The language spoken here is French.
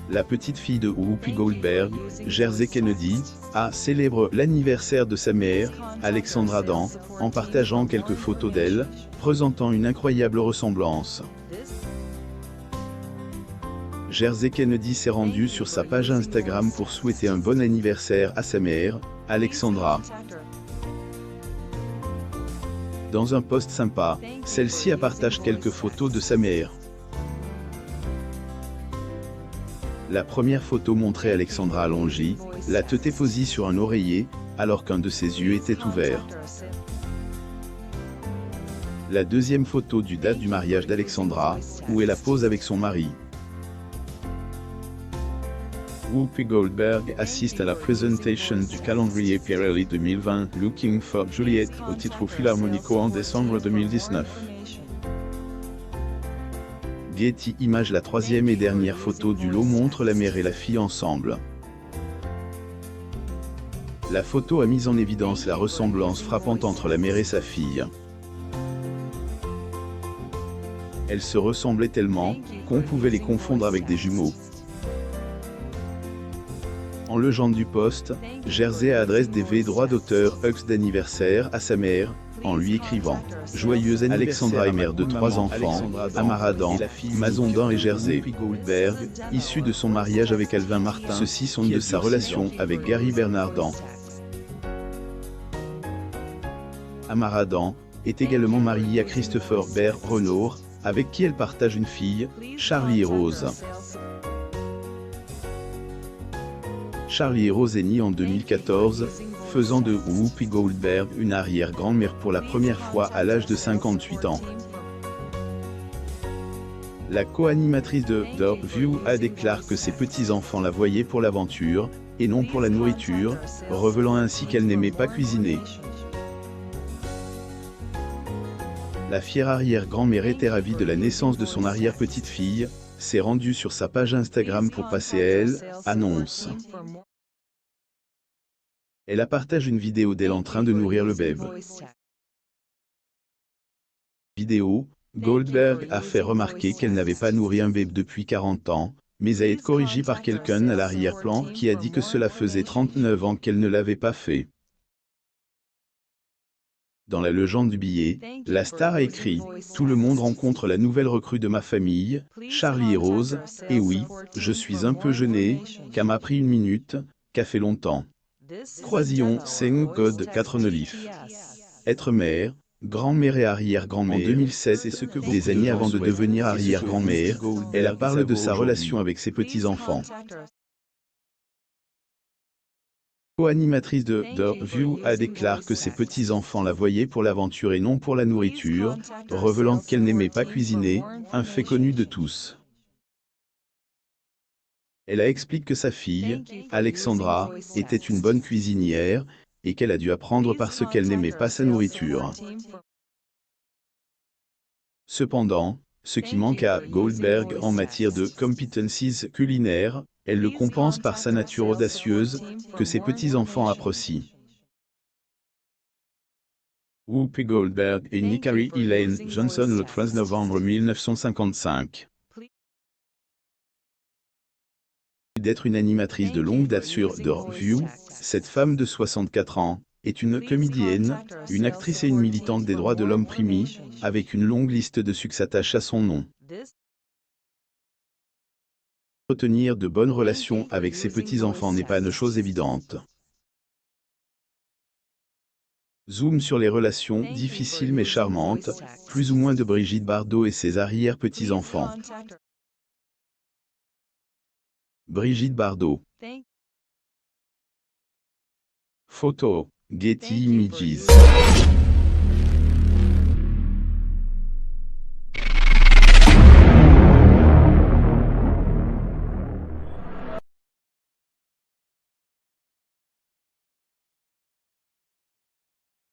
La petite fille de Whoopi Goldberg, Jersey Kennedy, célèbre l'anniversaire de sa mère, Alexandra Dann, en partageant quelques photos d'elle, présentant une incroyable ressemblance. Jersey Kennedy s'est rendue sur sa page Instagram pour souhaiter un bon anniversaire à sa mère, Alexandra. Dans un post sympa, celle-ci partage quelques photos de sa mère. La première photo montrait Alexandra allongée, la tête posée sur un oreiller, alors qu'un de ses yeux était ouvert. La deuxième photo date du mariage d'Alexandra, où elle pose avec son mari. Whoopi Goldberg assiste à la présentation du calendrier Pirelli 2020 Looking for Juliet au Teatro Filarmonico en décembre 2019. Getty Images. La troisième et dernière photo du lot montre la mère et la fille ensemble. La photo a mis en évidence la ressemblance frappante entre la mère et sa fille. Elles se ressemblaient tellement qu'on pouvait les confondre avec des jumeaux. En légende du post, Jersey adresse des vœux droits d'auteur d'anniversaire à sa mère, en lui écrivant « Joyeux anniversaire Alexandra est mère de 3 enfants, Amara Dann, Mason Dann et Jersey Goldberg, issue de son mariage avec Alvin Martin. Ceux-ci sont de sa relation avec Gary Bernard Dann. Amara Dann est également mariée à Christopher Bear Renour, avec qui elle partage une fille, Charlie et Rose. Charlie et Rose est née en 2014, faisant de Whoopi Goldberg une arrière-grand-mère pour la première fois à l'âge de 58 ans. La co-animatrice de The View déclare que ses petits-enfants la voyaient pour l'aventure, et non pour la nourriture, révélant ainsi qu'elle n'aimait pas cuisiner. La fière arrière-grand-mère était ravie de la naissance de son arrière-petite-fille, s'est rendue sur sa page Instagram pour passer à elle, annonce. Elle partage une vidéo d'elle en train de nourrir le bébé. Vidéo, Goldberg a fait remarquer qu'elle n'avait pas nourri un bébé depuis 40 ans, mais a été corrigée par quelqu'un à l'arrière-plan qui a dit que cela faisait 39 ans qu'elle ne l'avait pas fait. Dans la légende du billet, la star a écrit « Tout le monde rencontre la nouvelle recrue de ma famille, Charlie et Rose, et oui, je suis un peu gênée, qu'à m'a pris une minute, qu'a fait longtemps. Croisillon 5 code 4 Neulif. Être mère, grand-mère et arrière-grand-mère. En 2007, c'est ce que des années avant de devenir arrière-grand-mère, elle parle de sa relation avec ses petits-enfants. Co-animatrice de The View déclare que ses petits-enfants la voyaient pour l'aventure et non pour la nourriture, révélant qu'elle n'aimait pas cuisiner, un fait connu de tous. Elle explique que sa fille, Alexandra, était une bonne cuisinière, et qu'elle a dû apprendre parce qu'elle n'aimait pas sa nourriture. Cependant, ce qui manque à Goldberg en matière de competencies culinaires, elle le compense par sa nature audacieuse, que ses petits-enfants apprécient. Whoopi Goldberg et Nicari Elaine Johnson le 13 novembre 1955. D'être une animatrice de longue date sur The View, cette femme de 64 ans est une comédienne, une actrice et une militante des droits de l'homme primie, avec une longue liste de succès attachés à son nom. Entretenir de bonnes relations avec ses petits-enfants n'est pas une chose évidente. Zoom sur les relations difficiles mais charmantes, plus ou moins de Brigitte Bardot et ses arrière-petits-enfants. Brigitte Bardot. Photo, Getty Images.